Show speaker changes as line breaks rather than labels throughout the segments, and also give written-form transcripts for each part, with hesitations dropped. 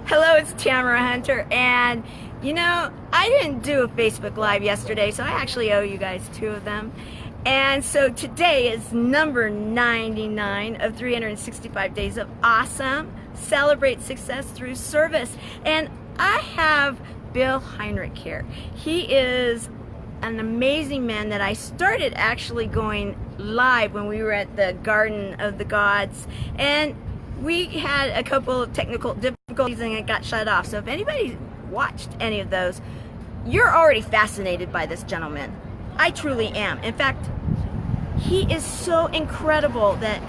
Hello, it's Tamara Hunter, and you know, I didn't do a Facebook Live yesterday, so I actually owe you guys 2 of them. And so today is number 99 of 365 Days of Awesome. Celebrate success through service. And I have Bill Heinrich here. He is an amazing man that I started actually going live when we were at the Garden of the Gods. And we had a couple of technical difficulties and it got shut off. So if anybody watched any of those, you're already fascinated by this gentleman. I truly am. In fact, he is so incredible that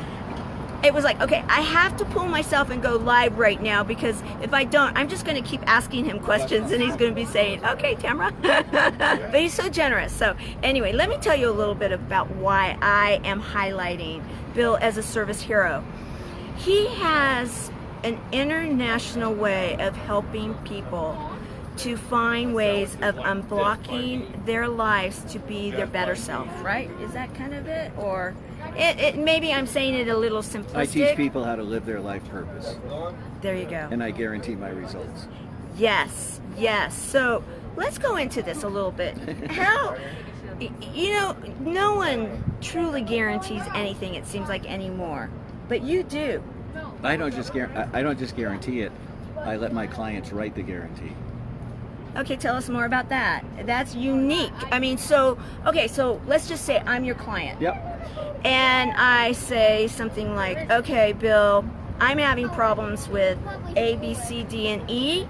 it was like, okay, I have to pull myself and go live right now, because if I don't, I'm just going to keep asking him questions and he's going to be saying, okay, Tamara. But he's so generous. So anyway, let me tell you a little bit about why I am highlighting Bill as a service hero. He has an international way of helping people to find ways of unblocking their lives to be their better self, right? Is that kind of it? Or maybe I'm saying it a little simplistic.
I teach people how to live their life purpose.
There you go.
And I guarantee my results.
Yes, yes. So let's go into this a little bit. How, you know, no one truly guarantees anything, it seems like, anymore. But you do.
I don't just guarantee it. I let my clients write the guarantee.
Okay, tell us more about that. That's unique. I mean, so, okay, so let's just say I'm your client.
Yep.
And I say something like, okay, Bill, I'm having problems with A, B, C, D, and E.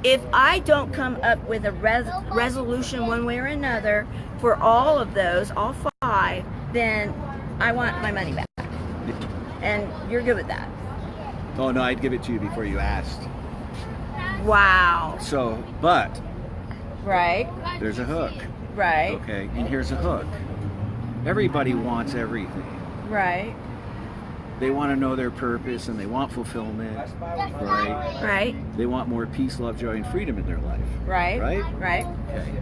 If I don't come up with a resolution one way or another for all of those, all 5, then I want my money back. And you're good with that?
Oh, no, I'd give it to you before you asked.
Wow.
So, but
Right.
there's a hook.
Right.
Okay, and here's a hook. Everybody wants everything.
Right.
They want to know their purpose and they want fulfillment, right?
Right.
They want more peace, love, joy, and freedom in their life.
Right.
Right?
Right.
Okay.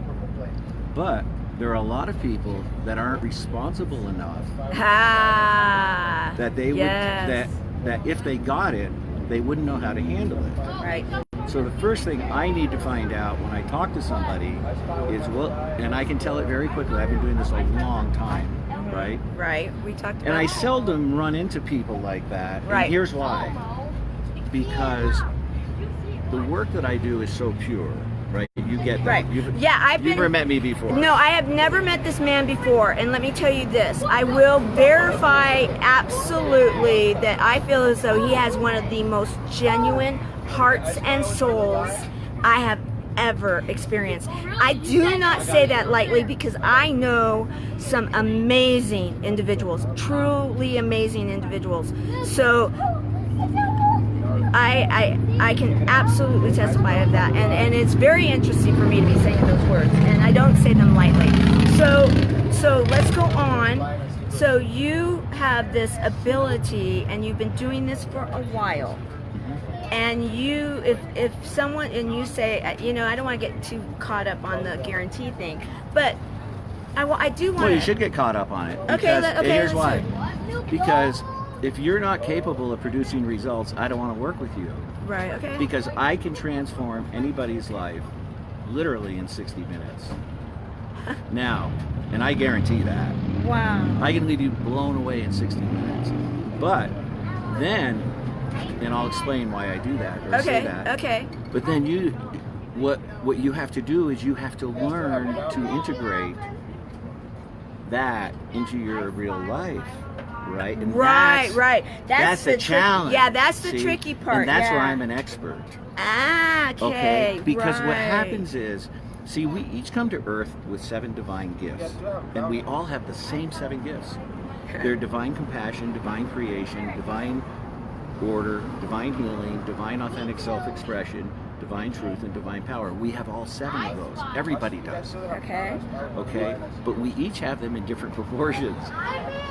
But there are a lot of people that aren't responsible enough
Ah.
that they
yes.
that if they got it, they wouldn't know how to handle it.
Right.
So the first thing I need to find out when I talk to somebody is, well, and I can tell it very quickly. I've been doing this a long time, right?
Right. We talked about
And I
that.
seldom run into people like that.
Right.
And here's why. Because the work that I do is so pure, right? You get that.
Right.
You've never met me before.
No, I have never met this man before, and let me tell you this. I will verify absolutely that I feel as though he has one of the most genuine hearts and souls I have ever experienced. I do not say that lightly, because I know some amazing individuals, truly amazing individuals. So I can absolutely testify of that, and it's very interesting for me to be saying those words, and I don't say them lightly. So let's go on. So you have this ability, and you've been doing this for a while. And you, if someone, and you say, you know, I don't want to get too caught up on the guarantee thing, but I do want to.
Well, you should get caught up on it.
Okay,
Because,
okay,
here's
let's
why. Because if you're not capable of producing results, I don't want to work with you.
Right, okay.
Because I can transform anybody's life literally in 60 minutes. Now, and I guarantee that.
Wow.
I can leave you blown away in 60 minutes. But then, and I'll explain why I do that, or say that.
Okay.
But then what you have to do is you have to learn to integrate that into your real life, right? And
Right.
That's the challenge.
Yeah, that's the
see?
tricky part.
And that's
yeah.
where I'm an expert.
Ah, okay.
Because what
right.
happens is, see, we each come to Earth with 7 divine gifts, and we all have the same 7 gifts. They're divine compassion, divine creation, divine order, divine healing, divine authentic self-expression, divine truth, and divine power. We have all 7 of those. Everybody does.
Okay.
Okay? But we each have them in different proportions.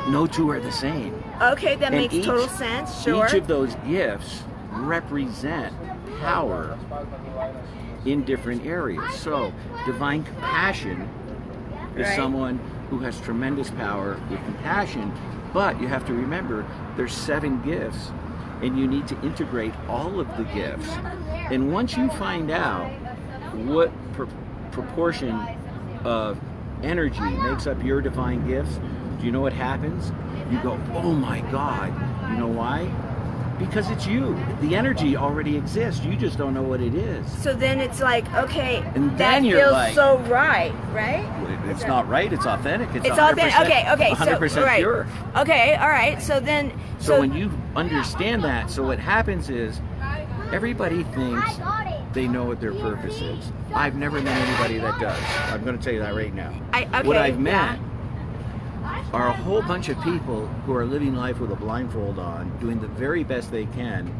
No 2 are the same.
Okay, that
And
makes total sense. Sure.
Each of those gifts represent power in different areas. So, divine compassion is
Right.
someone who has tremendous power with compassion, but you have to remember there's 7 gifts. and you need to integrate all of the gifts. And once you find out what proportion of energy makes up your divine gifts, do you know what happens? You go, oh my God. You know why? Because it's you. The energy already exists. You just don't know what it is.
So then it's like, okay,
And
that
then you're
feels
like-
so right?
It's not right. It's authentic. It's
authentic.
100%,
Okay,
100%
so right.
pure.
Okay, all right. So then,
So when you understand that, so what happens is everybody thinks they know what their purpose is. I've never met anybody that does. I'm going to tell you that right now. What I've met are a whole bunch of people who are living life with a blindfold on, doing the very best they can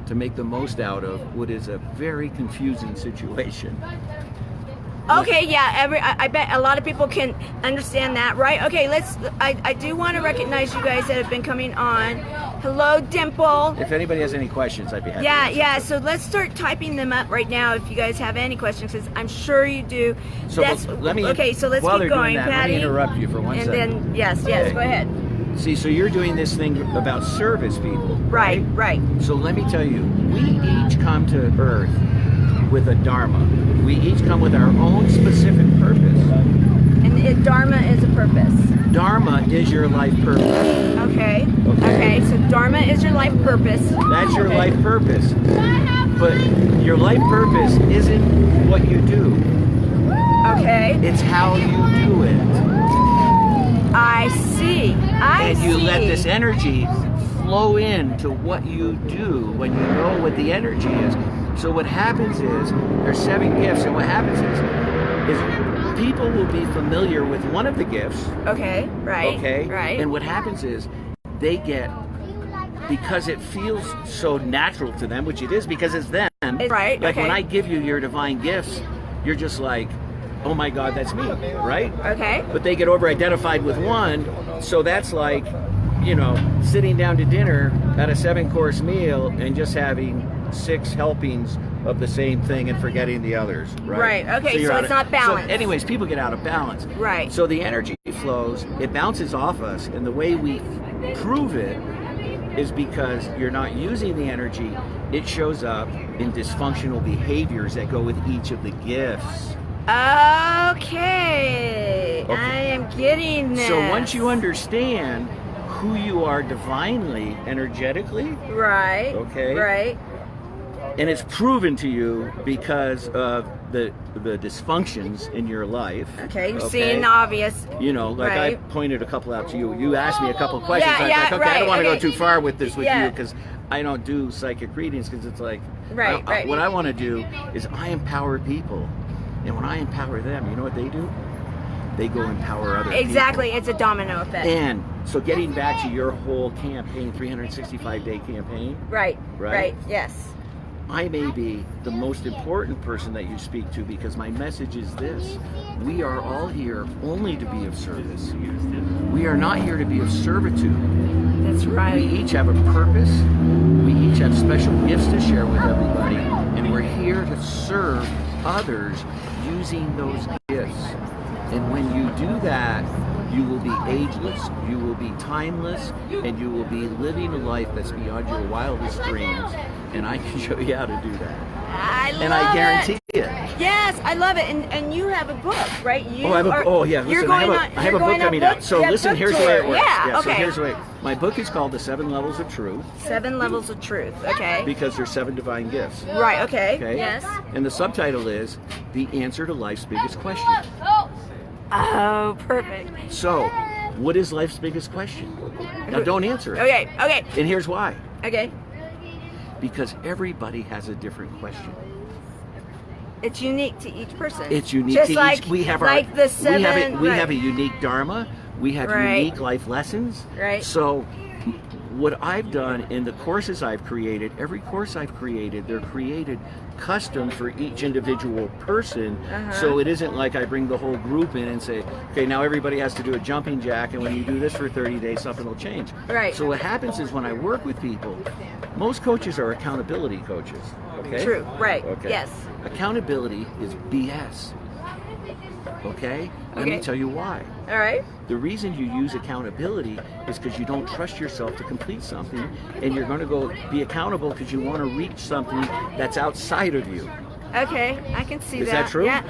to make the most out of what is a very confusing situation.
Okay, yeah, I bet a lot of people can understand that, right? Okay, I do want to recognize you guys that have been coming on. Hello, Dimple.
If anybody has any questions, I'd be happy to answer.
Yeah, so let's start typing them up right now if you guys have any questions, because I'm sure you do.
So let me,
okay, so let's
while
keep
they're
going,
doing that,
Patty.
let me interrupt you for one
and
second.
then, yes,
Okay.
go ahead.
See, so you're doing this thing about service people.
Right.
So let me tell you, we each come to Earth with a Dharma. We each come with our own specific purpose.
And Dharma is a purpose.
Dharma is your life purpose.
Okay, so Dharma is your life purpose.
That's your
Okay.
life purpose. But your life purpose isn't what you do.
Okay,
It's how you do it.
I see.
And you let this energy flow into what you do when you know what the energy is. So what happens is, there's 7 gifts, and what happens is people will be familiar with one of the gifts.
Okay, right.
Okay?
Right.
And what happens is, they get, because it feels so natural to them, which it is because it's them.
Right,
Like
okay.
when I give you your divine gifts, you're just like, oh my God, that's me, right?
Okay.
But they get over-identified with one, so that's like, you know, sitting down to dinner at a 7-course meal and just having 6 helpings of the same thing and forgetting the others, right?
Right, okay,
you're
so
out
it's not balanced.
So anyways, people get out of balance.
Right.
So the energy flows, it bounces off us, and the way we prove it is because you're not using the energy. It shows up in dysfunctional behaviors that go with each of the gifts.
Okay. I am getting this.
So once you understand who you are divinely, energetically,
Right.
Okay.
Right.
and it's proven to you because of the dysfunctions in your life.
Okay, you're seeing the obvious.
You know, like I
Right.
pointed a couple out to you. You asked me a couple of questions. I was
Yeah,
like, okay, I don't want to
right,
go too far with this with
Yeah.
you because I don't do psychic readings because it's like,
Right, right.
what I want to do is I empower people. And when I empower them, you know what they do? They go empower other
Exactly,
people.
it's a domino effect.
And so getting back to your whole campaign, 365-day campaign,
Right,
Right?
yes.
I may be the most important person that you speak to because my message is this. We are all here only to be of service. We are not here to be of servitude.
That's right.
We each have a purpose. We each have special gifts to share with everybody. And we're here to serve others using those gifts. And when you do that, you will be ageless, you will be timeless, and you will be living a life that's beyond your wildest dreams. And I can show you how to do that.
I love it.
And I guarantee it.
Yes, I love it. And you have a book, right? You
I have a,
are-
oh yeah,
you're
listen,
going
I
on-
have a
you're
book
going on
coming
book-
out. So
yeah,
listen,
book
here's the way it
tour.
works.
Yeah,
So
okay.
here's the way. My book is called The 7 Levels of Truth
7 Levels of Truth, okay.
because there's 7 divine gifts.
Right, okay.
Okay?
Yes.
And the subtitle is The Answer to Life's Biggest Question.
Oh, perfect.
So, what is life's biggest question? Now don't answer it.
Okay,
And here's why.
okay.
Because everybody has a different question.
It's unique to each person.
It's unique
Just
to
like,
each. We have
like
our,
the 7.
we have a unique dharma. We have
Right.
unique life lessons.
Right.
So what I've done in the courses I've created, every course I've created, they're created custom for each individual person. So it isn't like I bring the whole group in and say, okay, now everybody has to do a jumping jack, and when you do this for 30 days, something will change.
Right.
So what happens is when I work with people, most coaches are accountability coaches. Okay.
True, right.
Okay.
Yes.
Accountability is BS. Okay? Let me tell you why.
All right.
The reason you use accountability is because you don't trust yourself to complete something, and you're going to go be accountable because you want to reach something that's outside of you.
Okay, I can see that.
Is that true?
Yeah.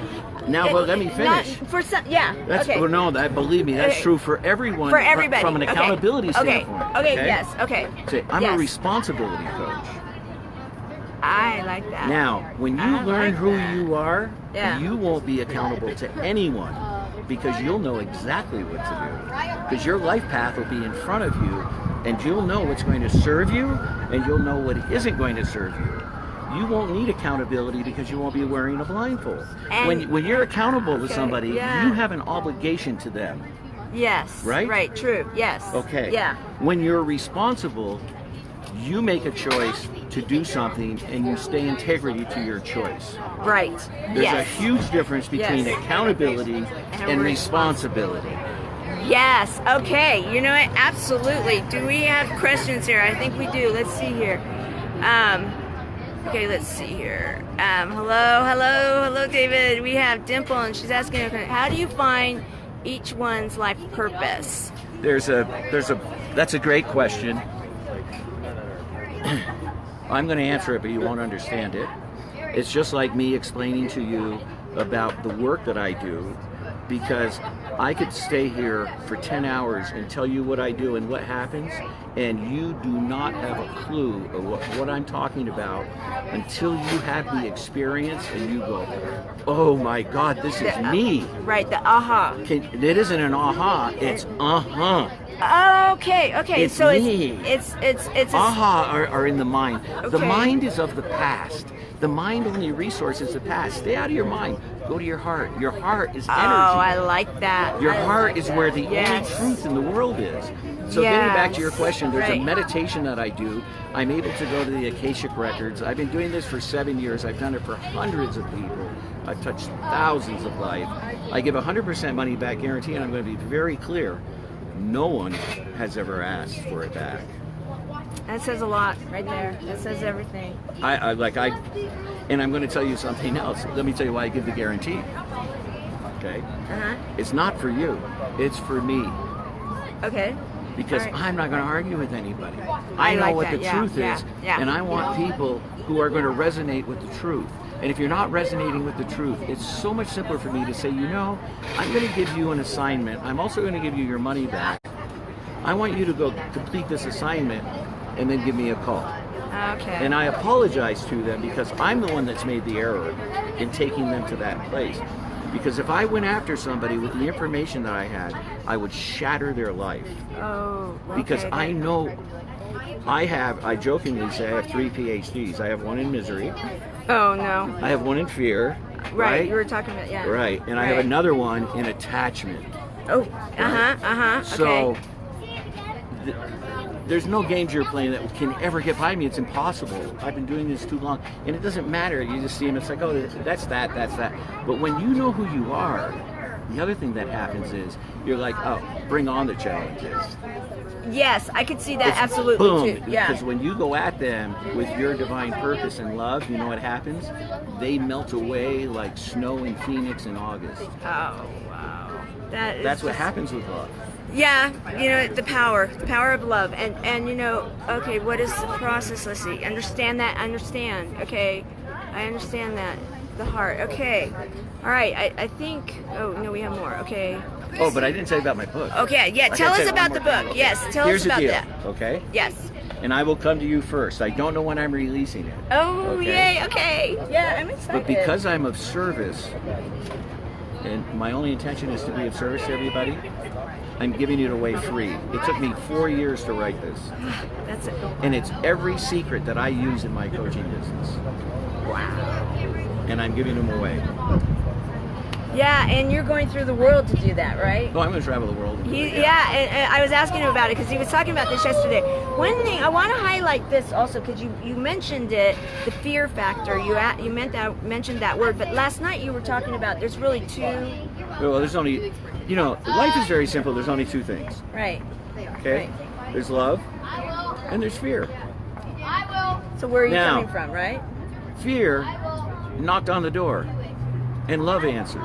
Now, well, let me finish.
For some, yeah.
That's,
okay.
well, no, believe me, that's true for everyone.
For everybody.
From an accountability standpoint.
Okay. Yes. Okay.
Say, I'm a responsibility coach.
I like that.
Now, when you learn who you are, you won't be accountable to anyone because you'll know exactly what to do. Because your life path will be in front of you, and you'll know what's going to serve you, and you'll know what isn't going to serve you. You won't need accountability because you won't be wearing a blindfold. And when you're accountable to somebody, you have an obligation to them.
Yes.
Right?
Right, true. Yes.
Okay.
Yeah.
When you're responsible, you make a choice to do something and you stay integrity to your choice.
Right.
There's a huge difference between accountability and responsibility.
Yes. Okay. You know what? Absolutely. Do we have questions here? I think we do. Let's see here. Okay, let's see here. Hello, David. We have Dimple, and she's asking, how do you find each one's life purpose?
That's a great question. I'm going to answer it, but you won't understand it. It's just like me explaining to you about the work that I do, because I could stay here for 10 hours and tell you what I do and what happens, and you do not have a clue of what I'm talking about until you have the experience and you go, oh my God, this is me.
Right, the aha.
It isn't an aha, it's
Okay.
It's
so
me.
It's
aha are in the mind.
Okay.
The mind is of the past. The mind only resource is the past. Stay out of your mind. Go to your heart. Your heart is energy.
Oh, I like that.
Your heart is where the only truth in the world is. So getting back to your question, there's a meditation that I do. I'm able to go to the Akashic Records. I've been doing this for 7 years. I've done it for hundreds of people. I've touched thousands of lives. I give 100% money back guarantee, and I'm going to be very clear. No one has ever asked for it back.
That says a lot right there. That says everything.
And I'm going to tell you something else. Let me tell you why I give the guarantee. Okay? It's not for you. It's for me.
Okay.
Because I'm not going to argue with anybody. I know what the truth is, and I want people who are going to resonate with the truth. And if you're not resonating with the truth, it's so much simpler for me to say, you know, I'm going to give you an assignment. I'm also going to give you your money back. I want you to go complete this assignment and then give me a call.
Okay.
And I apologize to them because I'm the one that's made the error in taking them to that place. Because if I went after somebody with the information that I had, I would shatter their life.
Oh, okay.
Because I know I jokingly say I have 3 PhDs. I have one in misery.
Oh, no.
I have one in fear.
Right, you were talking about,
Right, and I have another one in attachment.
Oh,
So, there's no games you're playing that can ever get by me. It's impossible. I've been doing this too long. And it doesn't matter. You just see them, it's like, oh, that's that. But when you know who you are, the other thing that happens is you're like, oh, bring on the challenges.
Yes, I could see that absolutely
boom,
too. Yeah.
Because when you go at them with your divine purpose and love, you know what happens? They melt away like snow in Phoenix in August.
Oh, wow.
That's what happens with love.
Yeah, you know, the power of love. And you know, okay, what is the process? Let's see. Understand. Okay. I understand that. The heart. Okay. All right. I think, oh, no, we have more. Okay.
Oh, but I didn't say about my book.
Okay, yeah, tell us about the book.
Okay.
Yes, tell us about that.
Okay?
Yes.
And I will come to you first. I don't know when I'm releasing it.
Oh, yay, okay. Yeah, I'm excited.
But because I'm of service, and my only intention is to be of service to everybody, I'm giving it away free. It took me 4 years to write this.
That's it.
And it's every secret that I use in my coaching business.
Wow.
And I'm giving them away.
Yeah, and you're going through the world to do that, right?
Oh, I'm going to travel the world.
Yeah, and I was asking him about it because he was talking about this yesterday. One thing, I want to highlight this also because you mentioned it, the fear factor. You mentioned that word, but last night you were talking about there's really two.
Well, there's only, you know, life is very simple. There's only two things.
Right.
Okay?
Right.
There's love and there's fear.
So where are you coming from, right?
Fear knocked on the door and love answered.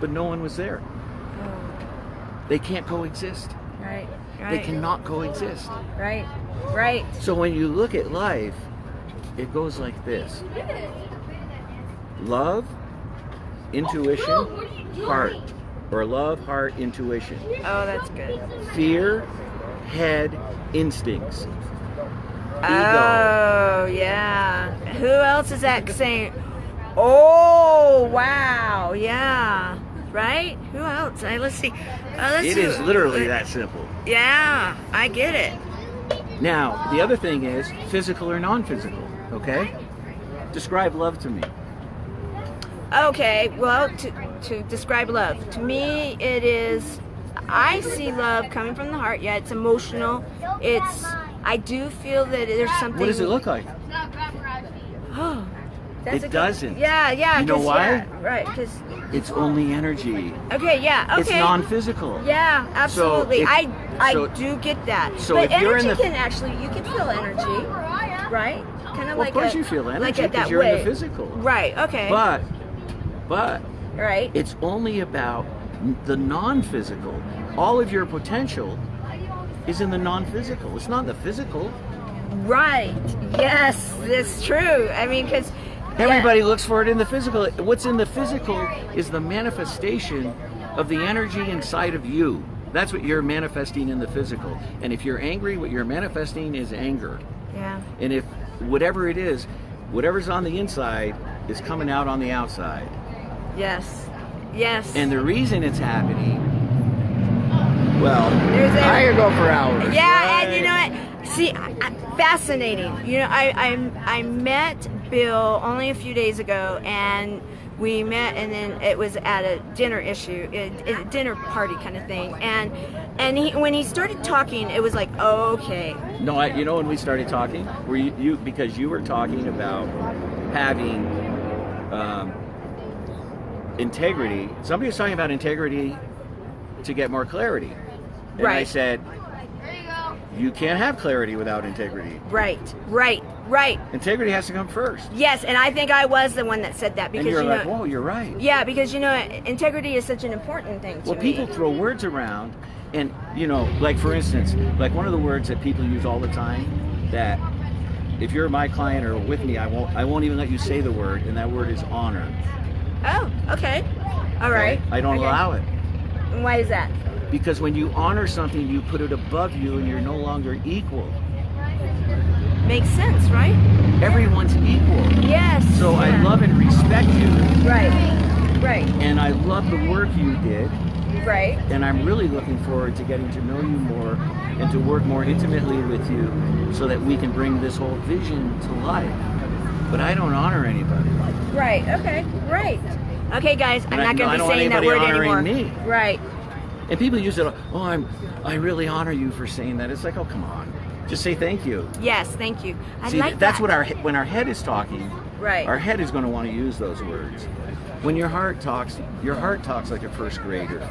but no one was there.
Oh.
They can't coexist.
Right.
They cannot coexist.
Right. Right.
So when you look at life, it goes like this. Love, intuition, heart. Or love, heart, intuition.
Oh, that's good.
Fear, head, instincts.
Oh, yeah. Who else is that saying? Oh, wow. Yeah. Right? Who else? Let's see.
It is literally that simple.
Yeah, I get it.
Now, the other thing is physical or non-physical, okay? Describe love to me.
Okay, well, to describe love, to me it is, I see love coming from the heart. Yeah, it's emotional. I do feel that there's something.
What does it look like?
Oh, that's
it doesn't.
Yeah.
You know why?
Yeah, right, because.
It's only energy.
Okay, yeah, okay.
It's non-physical.
Yeah, absolutely.
So
I do get that.
So
but
if you're
energy
in the,
can actually, you can feel energy, right? Kind of like
of course you feel energy
like
because
that
you're
way.
in the physical.
Right. Okay.
But
right.
it's only about the non-physical. All of your potential is in the non-physical. It's not the physical.
Right. Yes, that's true. I mean, because
everybody looks for it in the physical. What's in the physical is the manifestation of the energy inside of you. That's what you're manifesting in the physical. And if you're angry, what you're manifesting is anger.
Yeah.
And if whatever it is, whatever's on the inside is coming out on the outside.
Yes. Yes.
And the reason it's happening, well,
I
could go for hours.
Yeah,
right?
and you know what? See, fascinating. You know, I met Bill only a few days ago, and we met, and then it was at a dinner a dinner party kind of thing, and when he started talking, it was like, oh, okay.
No, you know when we started talking, were you because you were talking about having integrity. Somebody was talking about integrity to get more clarity, and
right.
I said, you can't have clarity without integrity.
Right.
Integrity has to come first.
Yes, and I think I was the one that said that because
and you're
you
like,
know,
whoa, you're right.
Yeah, because you know, integrity is such an important thing to me.
Well, people throw words around, and you know, like for instance, like one of the words that people use all the time that if you're my client or with me, I won't even let you say the word, and that word is honor.
Oh, okay. All right.
Okay? I don't allow it.
And why is that?
Because when you honor something, you put it above you, and you're no longer equal.
Makes sense, right?
Everyone's equal.
Yes.
So
yeah.
I love and respect you.
Right.
And I love the work you did.
Right.
And I'm really looking forward to getting to know you more and to work more intimately with you so that we can bring this whole vision to life. But I don't honor anybody.
Right. Okay. Right. Okay, guys, I'm not going to be saying that
I don't want
word
anybody honoring
anymore.
me.
Right.
And people use it, oh, I really honor you for saying that. It's like, oh, come on. Just say thank you.
Yes, thank you. I
See,
like
that's
that.
what when our head is talking,
right.
Our head is going to want to use those words. When your heart talks like a first grader.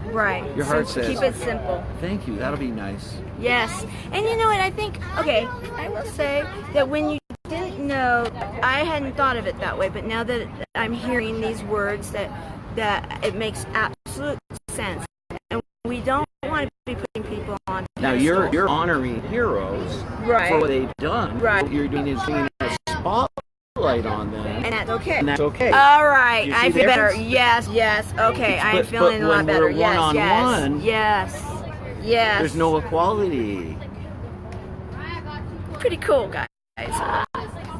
Right.
Your heart says,
keep it simple.
Thank you. That'll be nice.
Yes. And you know what? I think, okay, I will say that when you didn't know, I hadn't thought of it that way, but now that I'm hearing these words, that it makes absolute sense. And we don't want to be putting people on
now
pedestals.
you're honoring heroes
right.
for what they've done.
Right.
What you're doing is bringing a spotlight on them.
And that's okay.
And that's okay.
All right.
You
I
see
feel
the
better.
difference?
Yes. Okay. I'm feeling a lot better.
But when we're one-on-one,
yes.
There's no equality.
Pretty cool, guys.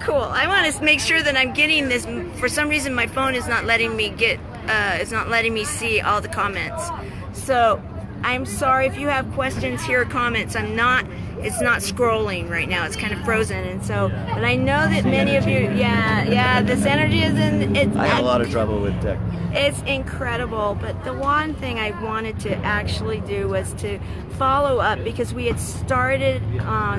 Cool. I want to make sure that I'm getting this. For some reason, my phone is not letting me it's not letting me see all the comments. So I'm sorry if you have questions here or comments. It's not scrolling right now. It's kind of frozen, and so. But I know that many of you, this energy is in.
I have a lot of trouble with tech.
It's incredible, but the one thing I wanted to actually do was to follow up because we had started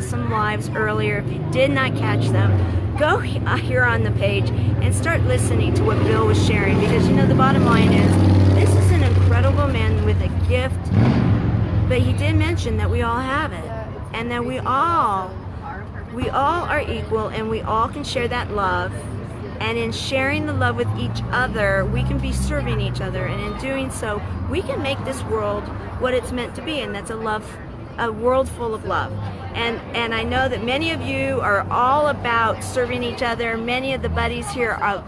some lives earlier. If you did not catch them, go here on the page and start listening to what Bill was sharing because you know the bottom line is this is an incredible man with a gift, but he did mention that we all have it and that we all are equal and we all can share that love And in sharing the love with each other, we can be serving each other. And in doing so, we can make this world what it's meant to be, and that's a world full of love. And I know that many of you are all about serving each other. Many of the buddies here are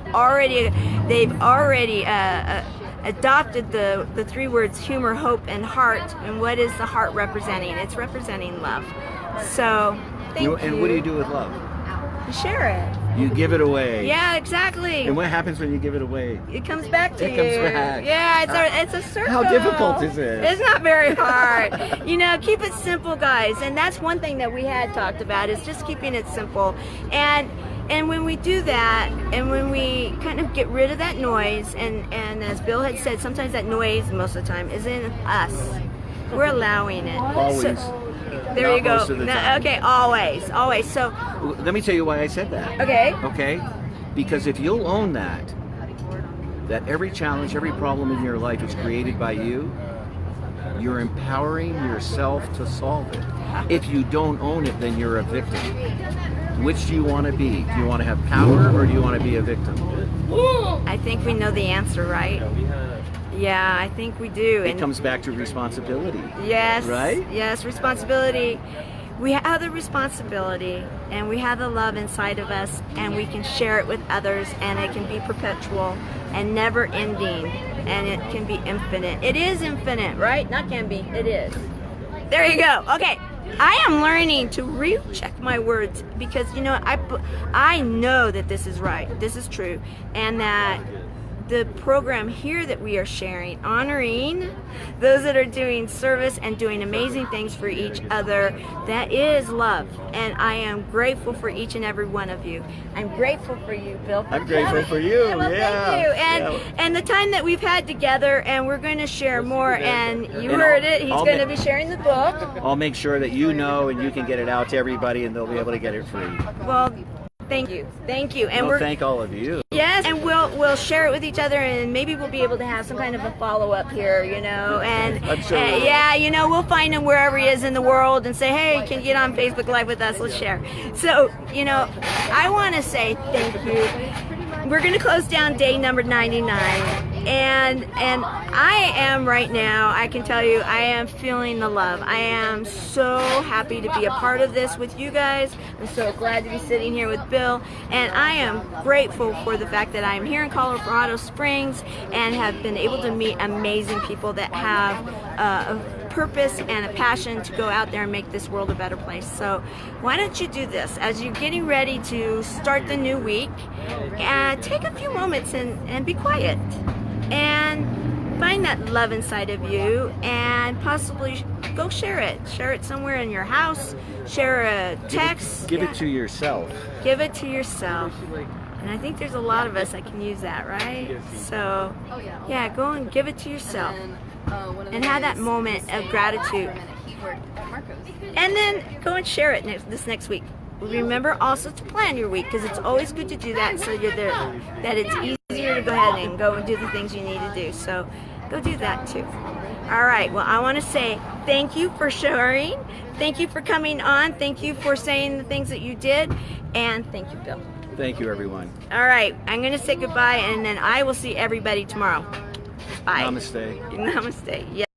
they've already adopted the three words humor, hope, and heart. And what is the heart representing? It's representing love. So thank you.
And what do you do with love?
You share it.
You give it away.
Yeah, exactly.
And what happens when you give it away?
It comes back to you.
It comes back.
Yeah, it's a circle.
How difficult is it?
It's not very hard. Keep it simple, guys. And that's one thing that we had talked about, is just keeping it simple. And when we do that, and when we kind of get rid of that noise, and as Bill had said, sometimes that noise, most of the time, is in us. We're allowing it.
Always.
There you go.
Most of the time.
Okay, always. So
let me tell you why I said that.
Okay.
Because if you'll own that every challenge, every problem in your life is created by you, you're empowering yourself to solve it. If you don't own it, then you're a victim. Which do you want to be? Do you want to have power, or do you want to be a victim?
I think we know the answer, right? Yeah, I think we do.
It comes back to responsibility.
Yes.
Right?
Yes, responsibility. We have the responsibility, and we have the love inside of us, and we can share it with others, and it can be perpetual and never ending, and it can be infinite. It is infinite, right? Not can be, it is. There you go. Okay. I am learning to recheck my words, because I know that this is right, this is true, and that the program here that we are sharing, honoring those that are doing service and doing amazing things for each other, that is love. And I am grateful for each and every one of you. I'm grateful for you, Bill.
I'm grateful for you.
Well,
yeah.
Thank you. And the time that we've had together, and we're going to share more. And you heard it. He's going to be sharing the book.
I'll make sure that you know, and you can get it out to everybody, and they'll be able to get it free.
Well, thank you. And
well, thank all of you.
Yes, and we'll share it with each other, and maybe we'll be able to have some kind of a follow-up here, and
I'm sure
we'll find him wherever he is in the world and say, hey, can you get on Facebook Live with us? Let's share. So, I want to say thank you. We're going to close down day number 99, and I am right now, I can tell you, I am feeling the love. I am so happy to be a part of this with you guys. I'm so glad to be sitting here with Bill, and I am grateful for the fact that I'm here in Colorado Springs and have been able to meet amazing people that have a purpose and a passion to go out there and make this world a better place. So why don't you do this as you're getting ready to start the new week, and take a few moments and be quiet and find that love inside of you, and possibly go share it somewhere in your house. Share a text.
Give it to yourself.
Give it to yourself. And I think there's a lot of us that can use that, right? So yeah, go and give it to yourself, and have that moment of gratitude, and then go and share it this next week. Remember also to plan your week, because it's always good to do that, so that it's easier to go ahead and go and do the things you need to do. So go do that too. All right, well, I want to say thank you for sharing, thank you for coming on, thank you for saying the things that you did, and thank you, Bill.
Thank you, everyone.
All right, I'm going to say goodbye, and then I will see everybody tomorrow. Bye.
Namaste.
Namaste. Yeah.